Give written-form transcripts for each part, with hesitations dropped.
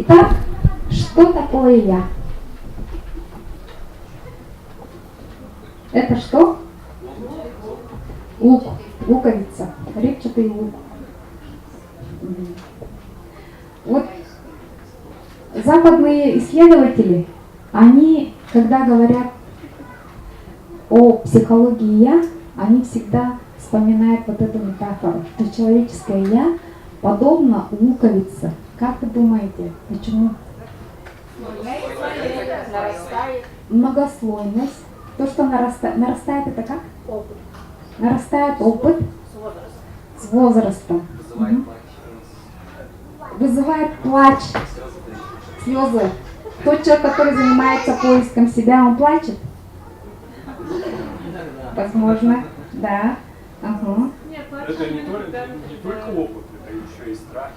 Итак, что такое я? Это что? Лук, луковица, репчатый лук. Вот западные исследователи, они, когда говорят о психологии я, они всегда вспоминают вот эту метафору, что человеческое я подобно луковице. Как вы думаете, почему? Многослойность. То, что нарастает, это как? Опыт. Нарастает опыт с возрастом. Вызывает плач, слезы. Тот человек, который занимается поиском себя, он плачет? Возможно, да. Ага. Это не только опыт, это еще и страхи.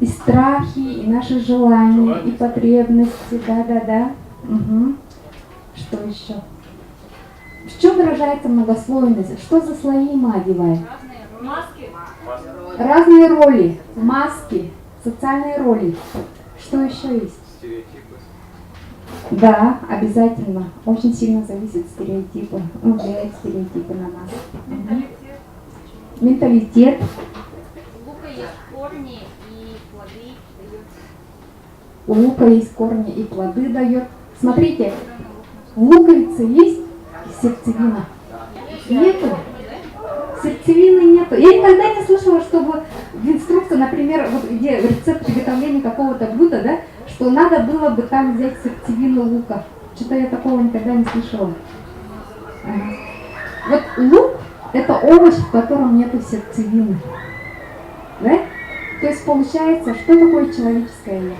И страхи, и наши желания, и потребности, да. Угу. Что еще? В чем выражается многослойность? Что за слои мы одеваем? Разные роли, маски, социальные роли. Что еще есть? Стереотипы. Да, обязательно. Очень сильно зависит стереотипы. Влияет стереотипы на нас. Менталитет. У лука есть корни и плоды дает. У лука есть корни и плоды дает. Смотрите, в луковице есть сердцевина? Нету. Сердцевины нету. Я никогда не слышала, чтобы в инструкции, например, вот где рецепт приготовления какого-то блюда, да, что надо было бы там взять сердцевину лука. Что-то я такого никогда не слышала. Ага. Вот лук – это овощ, в котором нету сердцевины. Да? То есть получается, что такое человеческое я?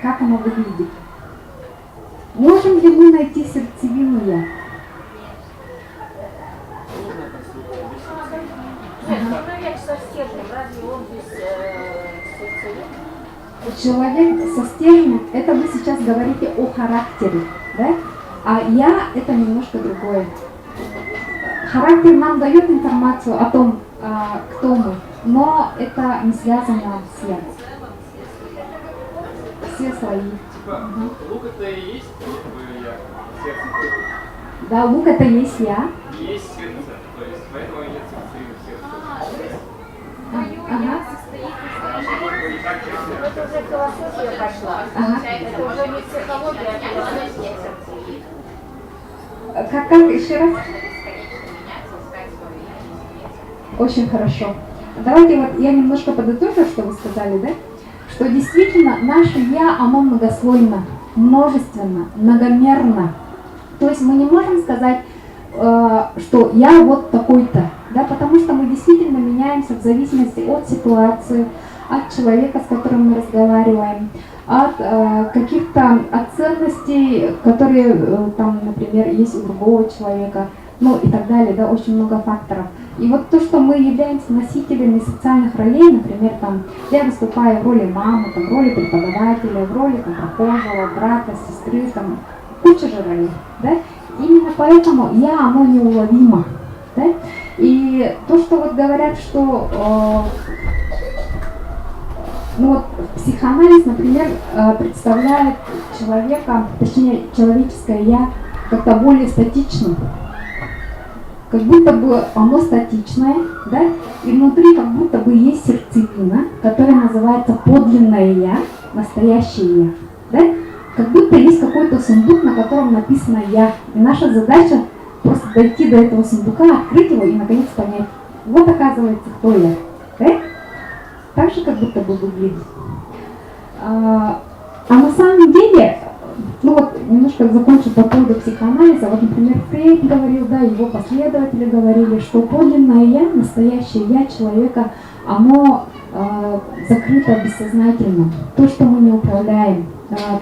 Как оно выглядит? Можем ли мы найти сердцевину я? Человек со стержнем, разве он без сердцевины? Человек со стержнем, это вы сейчас говорите о характере, да? А я это немножко другое. Характер нам дает информацию о том, кто мы, но это не связано с я. Все слои. Лук это и есть я, сердце. Да, лук это есть я. И есть сердце, то есть поэтому нет сердцевины сердца. Ага. Это уже философия пошла. Ага. Это уже не психология, а философия. Как еще раз? Очень хорошо. Давайте вот я немножко подытожу, что вы сказали, да? Что действительно наше я, оно многослойно, множественно, многомерно. То есть мы не можем сказать, что я вот такой-то, да, потому что мы действительно меняемся в зависимости от ситуации, от человека, с которым мы разговариваем, от каких-то от ценностей, которые там, например, есть у другого человека, ну и так далее, да, очень много факторов. И вот то, что мы являемся носителями социальных ролей, например, там, я выступаю в роли мамы, там, в роли преподавателя, в роли там, прохожего, брата, сестры, там, куча же ролей, да? Именно поэтому я, оно неуловимо, да? И то, что вот говорят, что ну вот психоанализ, например, представляет человека, точнее человеческое я, как-то более статичным. Как будто бы оно статичное, да, и внутри как будто бы есть сердцевина, которая называется подлинное я, настоящее я, да, как будто есть какой-то сундук, на котором написано я, и наша задача просто дойти до этого сундука, открыть его и наконец понять, вот оказывается, кто я, да, так же как будто бы выглядит. А на самом деле, ну вот немножко закончу по поводу психоанализа. Вот, например, Фрейд говорил, да, его последователи говорили, что подлинное я, настоящее я человека, оно закрыто бессознательно. То, что мы не управляем,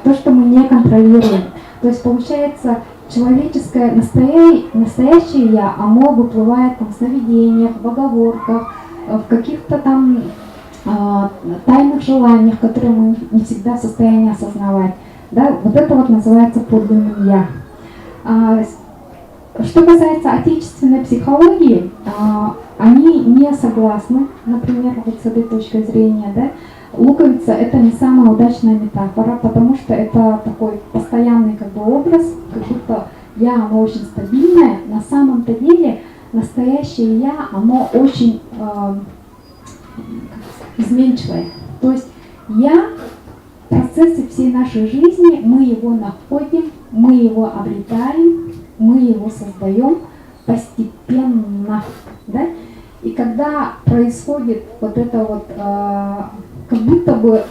то, что мы не контролируем. То есть получается, человеческое настоящее я, оно выплывает там, в сновидениях, в оговорках, в каких-то там тайных желаниях, которые мы не всегда в состоянии осознавать. Да, вот это вот называется подлинным я. Что касается отечественной психологии, они не согласны, например, вот с этой точкой зрения, да, луковица это не самая удачная метафора, потому что это такой постоянный как бы образ, как будто я, оно очень стабильное. На самом-то деле настоящее я, оно очень изменчивое. То есть я в процессе всей нашей жизни, мы его находим, мы его обретаем, мы его создаем постепенно. Да? И когда происходит вот это вот, как будто бы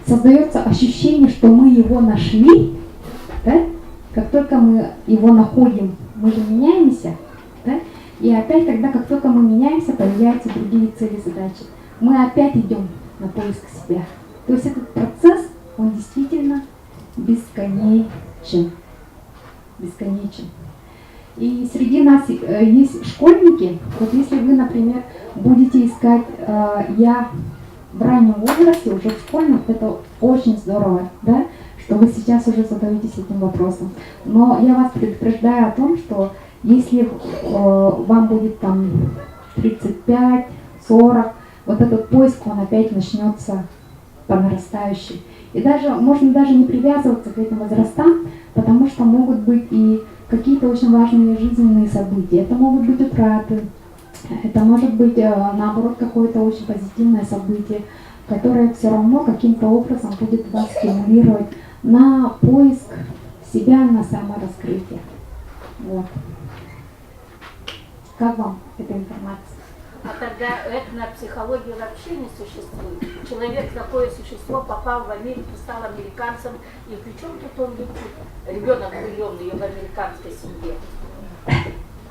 создается ощущение, что мы его нашли, да? Как только мы его находим, мы же меняемся, да? И опять тогда, как только мы меняемся, появляются другие цели, задачи. Мы опять идем на поиск себя. То есть этот процесс, он действительно бесконечен. Бесконечен. И среди нас есть школьники. Вот если вы, например, будете искать я в раннем возрасте, уже в школьном, это очень здорово, да, что вы сейчас уже задаетесь этим вопросом. Но я вас предупреждаю о том, что если вам будет там 35, 40, вот этот поиск, он опять начнется по нарастающей. И даже можно даже не привязываться к этим возрастам, потому что могут быть и какие-то очень важные жизненные события. Это могут быть утраты, это может быть наоборот какое-то очень позитивное событие, которое все равно каким-то образом будет вас стимулировать на поиск себя, на самораскрытие. Вот. Как вам эта информация? А тогда этнопсихология вообще не существует. Человек, такое существо, попал в Америку, стал американцем. И при чем тут он летит? Ребенок влюбленный в американской семье.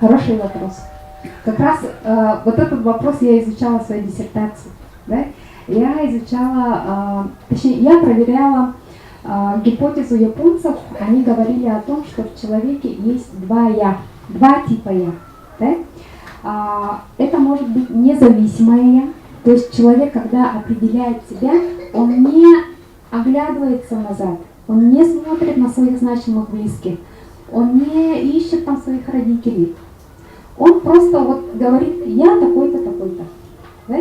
Хороший вопрос. Как раз вот этот вопрос я изучала в своей диссертации. Да? Я изучала, точнее, я проверяла гипотезу японцев. Они говорили о том, что в человеке есть два я, два типа я. Да? Это может быть независимое я, то есть человек, когда определяет себя, он не оглядывается назад, он не смотрит на своих значимых близких, он не ищет там своих родителей, он просто вот говорит, я такой-то, такой-то, да?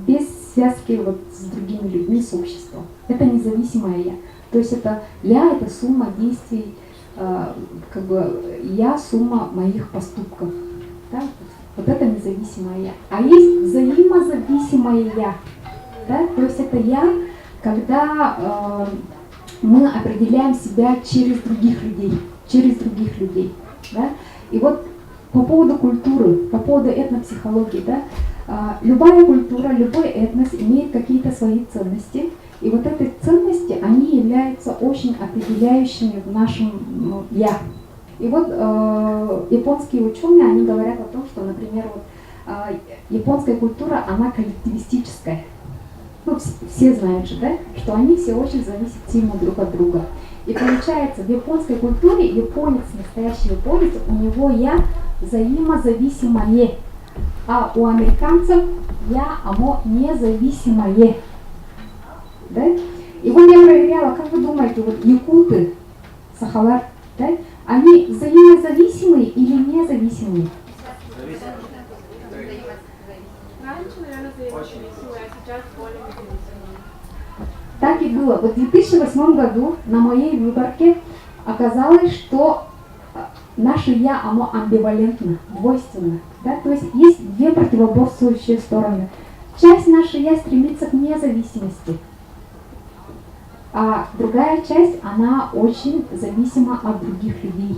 Без связки вот с другими людьми, с обществом. Это независимое я, то есть это я, это сумма действий, как бы я сумма моих поступков. Да? Вот это независимое я. А есть взаимозависимое я. Да? То есть это я, когда мы определяем себя через других людей. Через других людей. Да? И вот по поводу культуры, по поводу этнопсихологии, да, любая культура, любой этнос имеет какие-то свои ценности. И вот эти ценности, они являются очень определяющими в нашем я. И вот японские ученые, они говорят о том, что, например, вот, японская культура, она коллективистическая. Ну, все знают же, да, что они все очень зависят сильно друг от друга. И получается, в японской культуре японец, настоящий японец, у него я взаимозависимое, а у американцев я, оно независимое. Да? И вот я проверяла, как вы думаете, вот якуты, сахалар, да, они взаимозависимые или независимые? Раньше, наверное, зависимые, а сейчас более независимые. Так и было. Вот в 2008 году на моей выборке оказалось, что наше я, оно амбивалентно, двойственно. Да? То есть есть две противоборствующие стороны. Часть нашей я стремится к независимости, а другая часть, она очень зависима от других людей.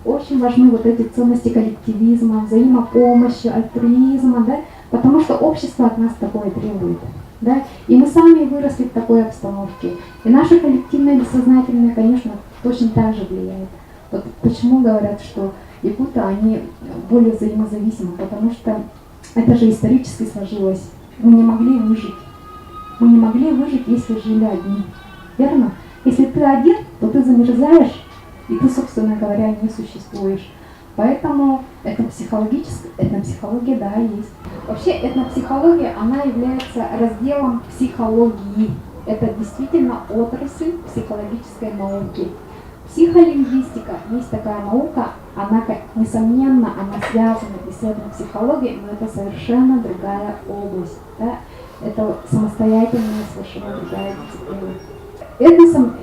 Очень важны вот эти ценности коллективизма, взаимопомощи, альтруизма, да? Потому что общество от нас такое требует. Да? И мы сами выросли в такой обстановке. И наше коллективное бессознательное, конечно, точно так же влияет. Вот почему говорят, что якуты, они более взаимозависимы, потому что это же исторически сложилось. Мы не могли выжить. Мы не могли выжить, если жили одни. Верно? Если ты один, то ты замерзаешь, и ты, собственно говоря, не существуешь. Поэтому этнопсихология, да, есть. Вообще этнопсихология, она является разделом психологии. Это действительно отрасль психологической науки. Психолингвистика, есть такая наука, она, несомненно, она связана и с этнопсихологией, но это совершенно другая область. Да? Это самостоятельная совершенно другая дисциплина. Этносом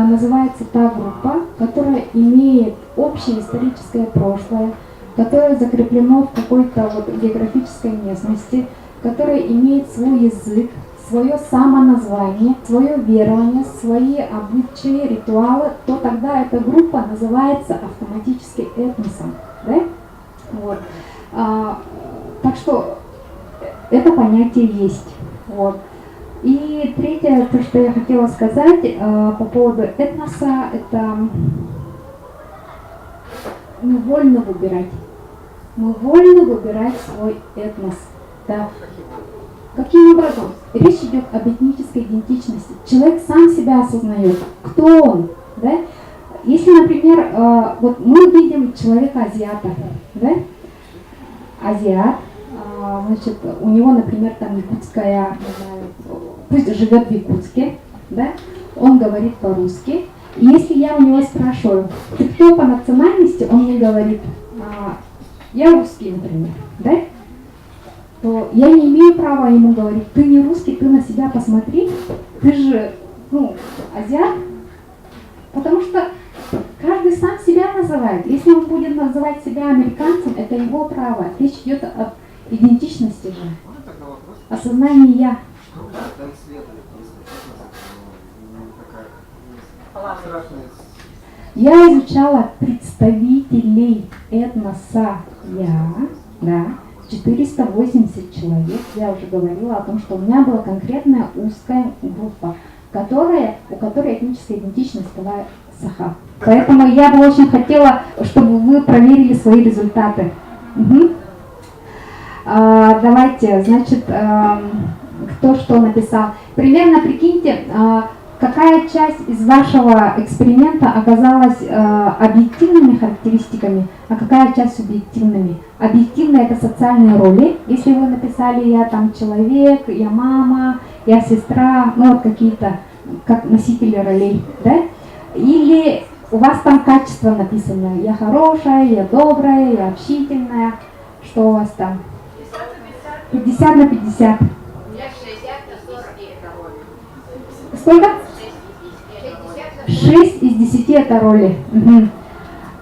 называется та группа, которая имеет общее историческое прошлое, которое закреплено в какой-то вот географической местности, которое имеет свой язык, свое самоназвание, свое верование, свои обычаи, ритуалы, то тогда эта группа называется автоматически этносом. Да? Вот. Так что это понятие есть. Вот. И третье, то, что я хотела сказать по поводу этноса, это мы вольны выбирать. Мы вольны выбирать свой этнос. Да. Каким образом? Речь идет об этнической идентичности. Человек сам себя осознает, кто он. Да? Если, например, вот мы видим человека азиата, да? Азиат, значит, у него, например, там якутская, не знаю, пусть живет в Якутске, да? Он говорит по-русски. И если я у него спрашиваю, ты кто по национальности, он мне говорит, я русский, например, да? То я не имею права ему говорить, ты не русский, ты на себя посмотри, ты же, азиат. Потому что каждый сам себя называет. Если он будет называть себя американцем, это его право. Речь идет об идентичности же. Осознании я. Я изучала представителей этноса да, 480 человек. Я уже говорила о том, что у меня была конкретная узкая группа, у которой этническая идентичность была саха. Поэтому я бы очень хотела, чтобы вы проверили свои результаты. Угу. Давайте, значит, кто что написал. Примерно прикиньте, какая часть из вашего эксперимента оказалась объективными характеристиками, а какая часть субъективными. Объективные — это социальные роли. Если вы написали «я там человек», «я мама», «я сестра», вот какие-то как носители ролей, да? Или у вас там качество написано: я хорошая, я добрая, я общительная. Что у вас там? 50 на 50. У меня 60 на 40 это роли. Сколько? 6 из 10 это роли. Угу.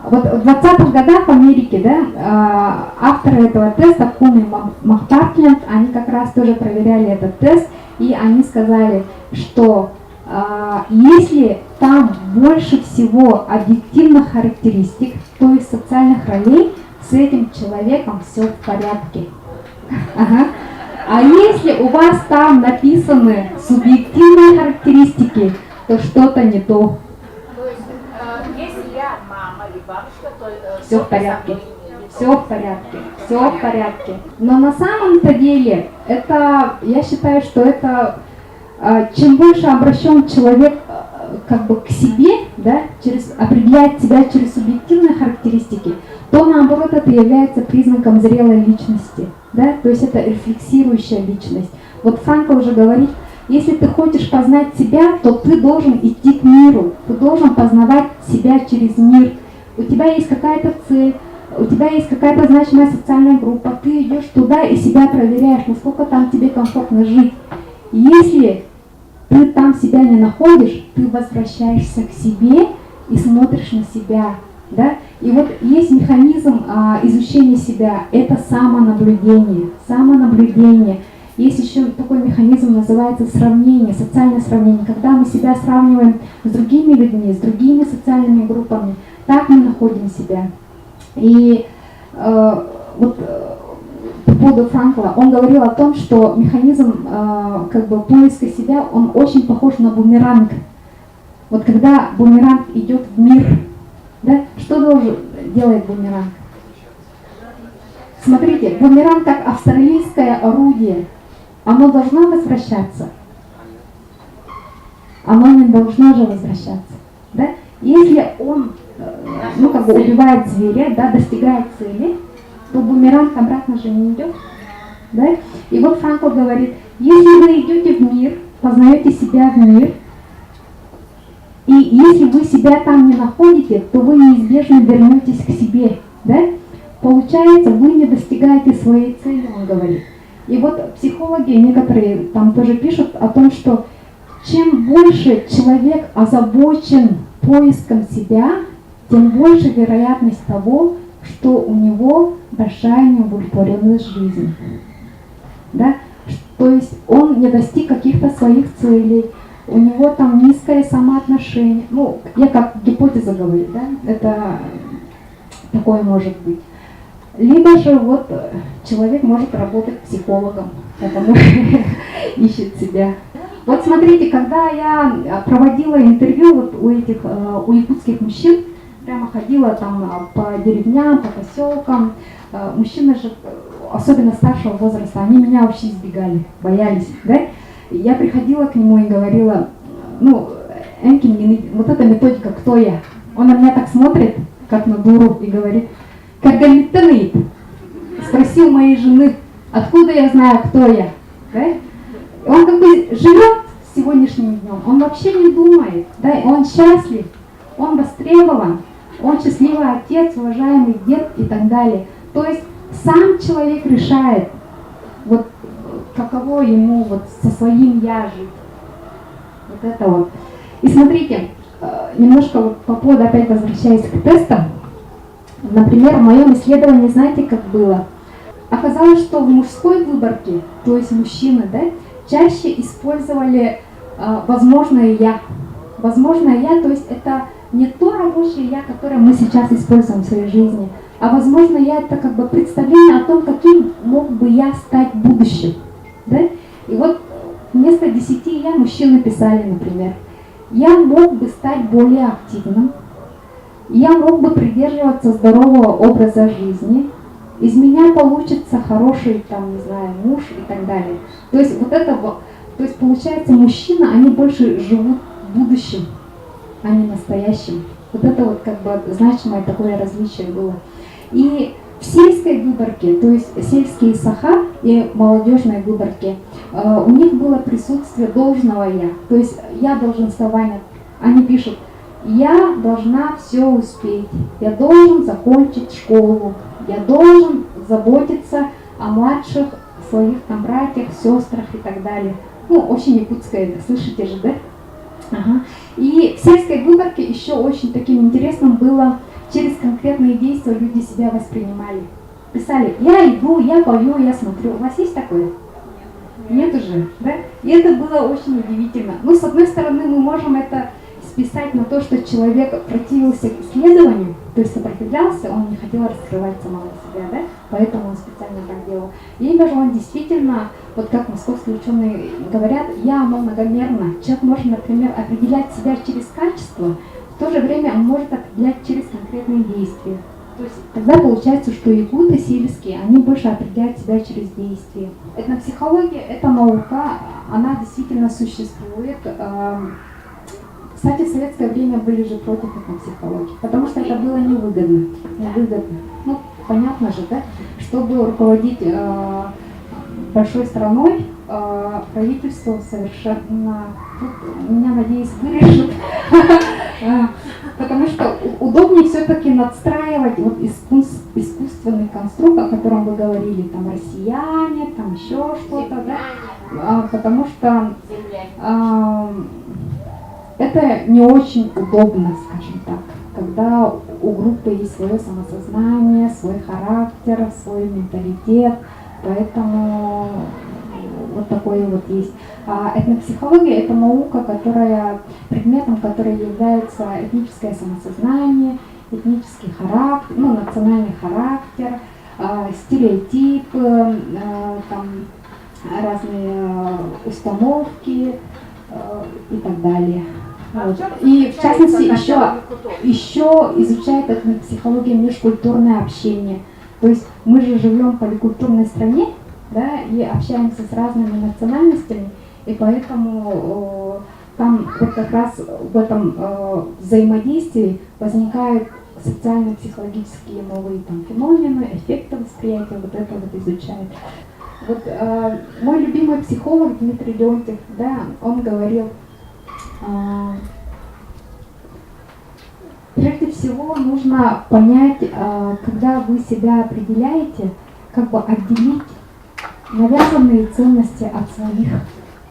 Вот в 20-х годах в Америке, да, авторы этого теста, Кун и Махтартленд, они как раз тоже проверяли этот тест, и они сказали, что если там больше всего объективных характеристик, то есть социальных ролей, с этим человеком все в порядке. Ага. А если у вас там написаны субъективные характеристики, то что-то не то. То есть, если я мама или бабушка, то все в порядке. Все в порядке, все в порядке. Но на самом-то деле, это, я считаю, что это чем больше обращен человек как бы к себе, да, определяет себя через субъективные характеристики, то наоборот это является признаком зрелой личности, да, то есть это рефлексирующая личность. Вот Франкл уже говорит, если ты хочешь познать себя, то ты должен идти к миру, ты должен познавать себя через мир. У тебя есть какая-то цель, у тебя есть какая-то значимая социальная группа, ты идешь туда и себя проверяешь, насколько там тебе комфортно жить. Если ты там себя не находишь, ты возвращаешься к себе и смотришь на себя. Да? И вот есть механизм изучения себя, это самонаблюдение. Самонаблюдение. Есть еще такой механизм, называется сравнение, социальное сравнение. Когда мы себя сравниваем с другими людьми, с другими социальными группами, так мы находим себя. И вот по поводу Франкла, он говорил о том, что механизм как бы поиска себя, он очень похож на бумеранг. Вот когда бумеранг идет в мир, да, что делает бумеранг? Смотрите, бумеранг как австралийское орудие, оно должно возвращаться. Оно не должно же возвращаться. Да? Если он как бы убивает зверя, да, достигает цели, то бумеранг обратно же не идет. Да? И вот Франкл говорит, если вы идете в мир, познаете себя в мир, и если вы себя там не находите, то вы неизбежно вернетесь к себе. Да? Получается, вы не достигаете своей цели, он говорит. И вот психологи некоторые там тоже пишут о том, что чем больше человек озабочен поиском себя, тем больше вероятность того, что у него большая неудовлетворенность жизни. Да? То есть он не достиг каких-то своих целей, у него там низкое самоотношение. Ну, я как гипотеза говорю, да, это такое может быть. Либо же вот человек может работать психологом, потому что ищет себя. Вот смотрите, когда я проводила интервью вот у якутских мужчин, прямо ходила там по деревням, по поселкам, мужчины же, особенно старшего возраста, они меня вообще избегали, боялись, да? Я приходила к нему и говорила, ну, Энкин, вот эта методика, кто я? Он на меня так смотрит, как на дуру, и говорит, как Галитанит, спросил моей жены, откуда я знаю, кто я, да? Он как бы живет сегодняшним днем, он вообще не думает, да? Он счастлив, он востребован, он счастливый отец, уважаемый дед и так далее. То есть сам человек решает, вот каково ему вот со своим я жить. Вот это вот. И смотрите, немножко вот по поводу, опять возвращаясь к тестам. Например, в моем исследовании, знаете, как было? Оказалось, что в мужской выборке, то есть мужчины, да, чаще использовали возможное я. Возможное я, то есть это не то рабочее я, которое мы сейчас используем в своей жизни, а возможно я это как бы представление о том, каким мог бы я стать в будущем. Да? И вот вместо 10 я мужчины писали, например, я мог бы стать более активным, я мог бы придерживаться здорового образа жизни, из меня получится хороший, там, не знаю, муж и так далее. То есть вот это вот, то есть получается мужчины, они больше живут будущим, а не настоящим. Вот это вот как бы значимое такое различие было. И в сельской выборке, то есть сельские саха и молодежной выборке, у них было присутствие должного я. То есть я долженствование. Они пишут, я должна все успеть, я должен закончить школу, я должен заботиться о младших своих там братьях, сестрах и так далее. Ну, очень якутское, слышите же, да? Ага. И в сельской выборке еще очень таким интересным было, через конкретные действия люди себя воспринимали. Писали, я иду, я пою, я смотрю. У вас есть такое? Нет уже, да? И это было очень удивительно. Ну, с одной стороны, мы можем это списать на то, что человек противился исследованию, то есть сопротивлялся, он не хотел раскрывать самого себя, да? Поэтому он специально так делал. Либо же он действительно, вот как московские ученые говорят, я, оно многомерно. Человек может, например, определять себя через качество, в то же время он может определять через конкретные действия. То есть тогда получается, что якуты сельские, они больше определяют себя через действия. Этнопсихология – это наука, она действительно существует. Кстати, в советское время были же против этнопсихологии, потому что это было невыгодно. Ну, понятно же, да? Чтобы руководить большой страной, правительство совершенно, тут, меня, надеюсь, вырежут, потому что удобнее все-таки надстраивать вот искусственный конструкт, о котором вы говорили, там россияне, там еще что-то, да? Потому что это не очень удобно, скажем так, когда у группы есть свое самосознание, свой характер, свой менталитет, поэтому вот такое вот есть. А этнопсихология – это наука, предметом которой является этническое самосознание, этнический характер, ну, национальный характер, стереотипы, там, разные установки и так далее. Вот. И в частности еще изучает этнопсихология межкультурное общение. То есть мы же живем в поликультурной стране, да, и общаемся с разными национальностями, и поэтому там вот как раз в этом взаимодействии возникают социально-психологические новые там феномены, эффекты восприятия, вот это вот изучает. Вот мой любимый психолог Дмитрий Леонтьев, да, он говорил, прежде всего нужно понять, когда вы себя определяете, как бы отделить навязанные ценности от своих.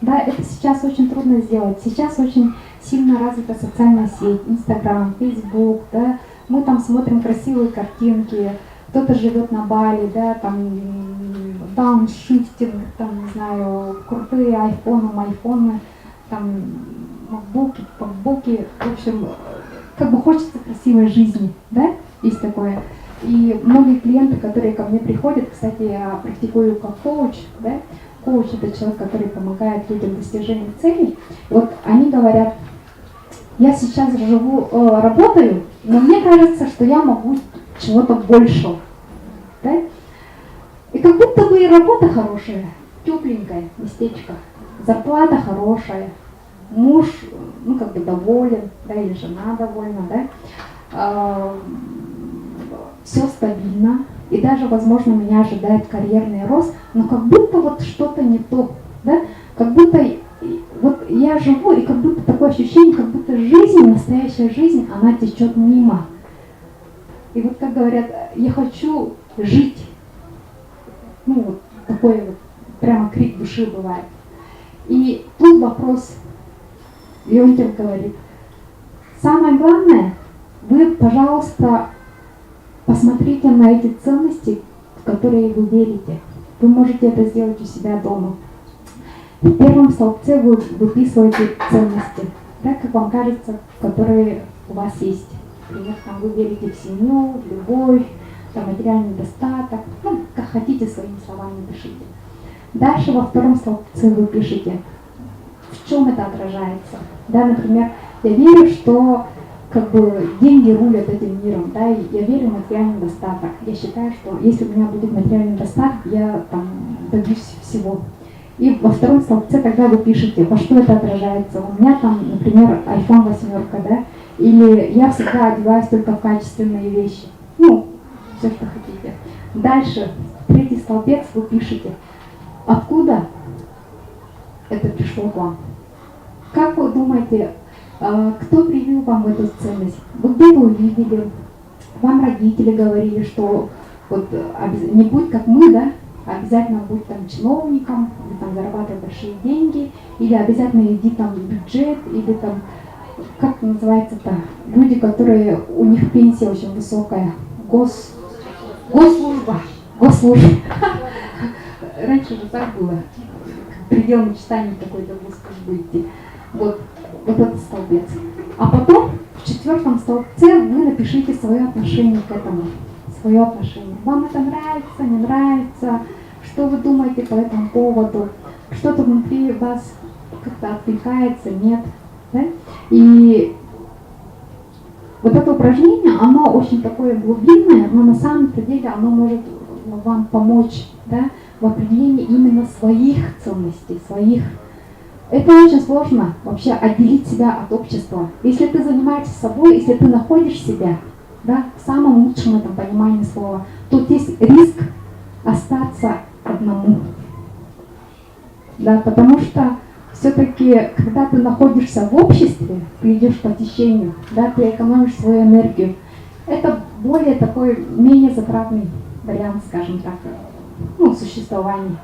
Да, это сейчас очень трудно сделать. Сейчас очень сильно развита социальная сеть, Инстаграм, Фейсбук, да. Мы там смотрим красивые картинки, кто-то живет на Бали, да, там дауншифтинг, там, не знаю, крутые айфоны, там макбуки, в общем, как бы хочется красивой жизни, да, есть такое. И многие клиенты, которые ко мне приходят, кстати, я практикую как коуч, да, коуч это человек, который помогает людям в достижении целей. Вот они говорят, я сейчас работаю, но мне кажется, что я могу чего-то большего, да? И как будто бы и работа хорошая, тепленькая, местечко, зарплата хорошая, муж, ну, как бы доволен, да, или жена довольна, да, все стабильно, и даже, возможно, меня ожидает карьерный рост, но как будто вот что-то не то, да, как будто вот я живу, и как будто такое ощущение, как будто жизнь, настоящая жизнь, она течет мимо. И вот как говорят, я хочу жить, ну вот такой вот прямо крик души бывает. И тут вопрос, Леонтьев говорит, самое главное, вы, пожалуйста, посмотрите на эти ценности, в которые вы верите. Вы можете это сделать у себя дома. В первом столбце вы выписываете ценности, да, как вам кажется, которые у вас есть. Например, там вы верите в семью, в любовь, в материальный достаток, ну, как хотите, своими словами пишите. Дальше во втором столбце вы пишете, в чем это отражается. Да, например, я верю, что как бы деньги рулят этим миром, да, и я верю в материальный достаток. Я считаю, что если у меня будет материальный достаток, я там добьюсь всего. И во втором столбце тогда вы пишете, во что это отражается. У меня там, например, iPhone 8, да, или я всегда одеваюсь только в качественные вещи. Ну, все, что хотите. Дальше, третий столбец вы пишете, откуда это пришло к вам. Как вы думаете, кто привил вам эту ценность? Вы где-то увидели, вам родители говорили, что вот не будь как мы, да, обязательно будь там чиновником, или там зарабатывай большие деньги, или обязательно иди там в бюджет, или там, как это называется-то, люди, которые, у них пенсия очень высокая, госслужба. Раньше же так было, предел мечтаний какой-то госслужбы идти. Вот этот столбец. А потом в четвертом столбце вы напишите свое отношение к этому. Свое отношение. Вам это нравится, не нравится, что вы думаете по этому поводу, что-то внутри вас как-то откликается, нет. Да? И вот это упражнение, оно очень такое глубинное, но на самом-то деле оно может вам помочь, да, в определении именно своих ценностей, своих. Это очень сложно вообще отделить себя от общества. Если ты занимаешься собой, если ты находишь себя, да, в самом лучшем этом понимании слова, то есть риск остаться одному. Да, потому что все-таки, когда ты находишься в обществе, ты идешь по течению, да, ты экономишь свою энергию. Это более такой, менее затратный вариант, скажем так, ну, существования.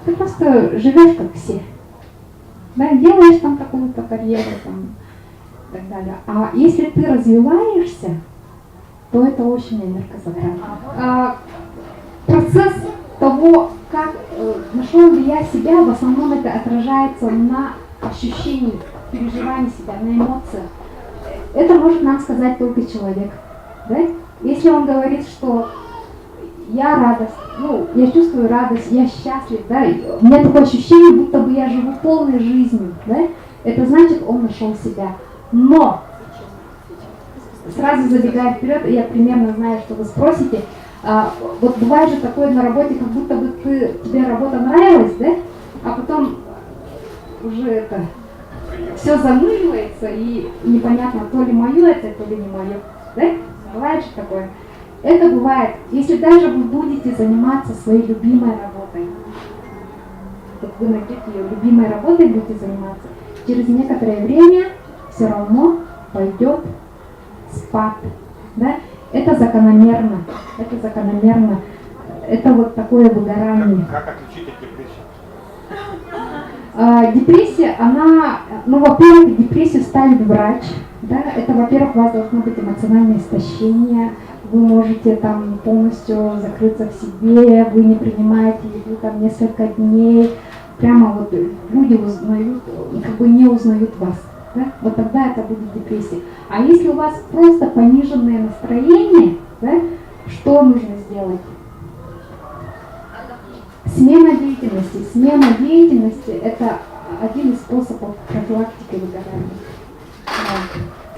Ты просто живешь как все. Да, делаешь там какую-то карьеру там, и так далее. А если ты развиваешься, то это очень энергозатратно. Процесс того, как нашел ли я себя, в основном это отражается на ощущении, переживании себя, на эмоциях. Это может нам сказать только человек. Да? Если он говорит, что я радость, ну, я чувствую радость, я счастлив, да, у меня такое ощущение, будто бы я живу полной жизнью, да, это значит, он нашел себя. Но, сразу забегая вперед, я примерно знаю, что вы спросите, вот бывает же такое на работе, как будто бы тебе работа нравилась, да, а потом уже это все замыливается, и непонятно, то ли мое это, то ли не мое, да, бывает же такое. Это бывает, если даже вы будете заниматься своей любимой работой. Вот вы найдете ее любимой работой, будете заниматься. Через некоторое время все равно пойдет спад. Да? Это закономерно. Это закономерно. Это вот такое выгорание. Как отличить от депрессии? Депрессия, она, ну, во-первых, депрессию ставит врач, да, это, во-первых, у вас должно быть эмоциональное истощение, вы можете там полностью закрыться в себе, вы не принимаете еду там несколько дней, прямо вот люди узнают, как бы не узнают вас, да, вот тогда это будет депрессия. А если у вас просто пониженное настроение, да, что нужно сделать? Смена деятельности. Смена деятельности – это один из способов профилактики выгорания.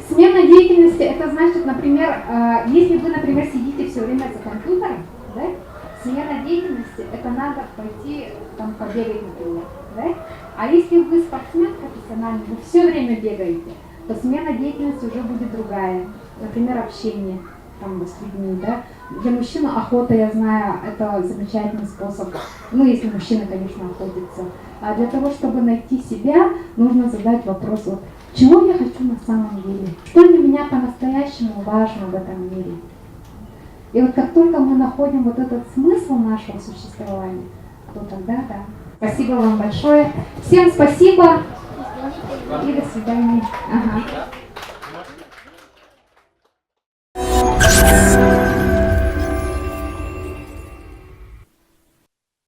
Смена деятельности – это значит, например, если вы, например, сидите все время за компьютером, да, смена деятельности – это надо пойти там побегать, например. Да? А если вы спортсмен профессиональный, вы все время бегаете, то смена деятельности уже будет другая. Например, общение там, с людьми. Да? Для мужчин охота, я знаю, это замечательный способ. Ну, если мужчина, конечно, охотится. А для того, чтобы найти себя, нужно задать вопрос, вот, чего я хочу на самом деле? Что для меня по-настоящему важно в этом мире? И вот как только мы находим вот этот смысл нашего существования, то тогда да. Спасибо вам большое. Всем спасибо и до свидания. Ага.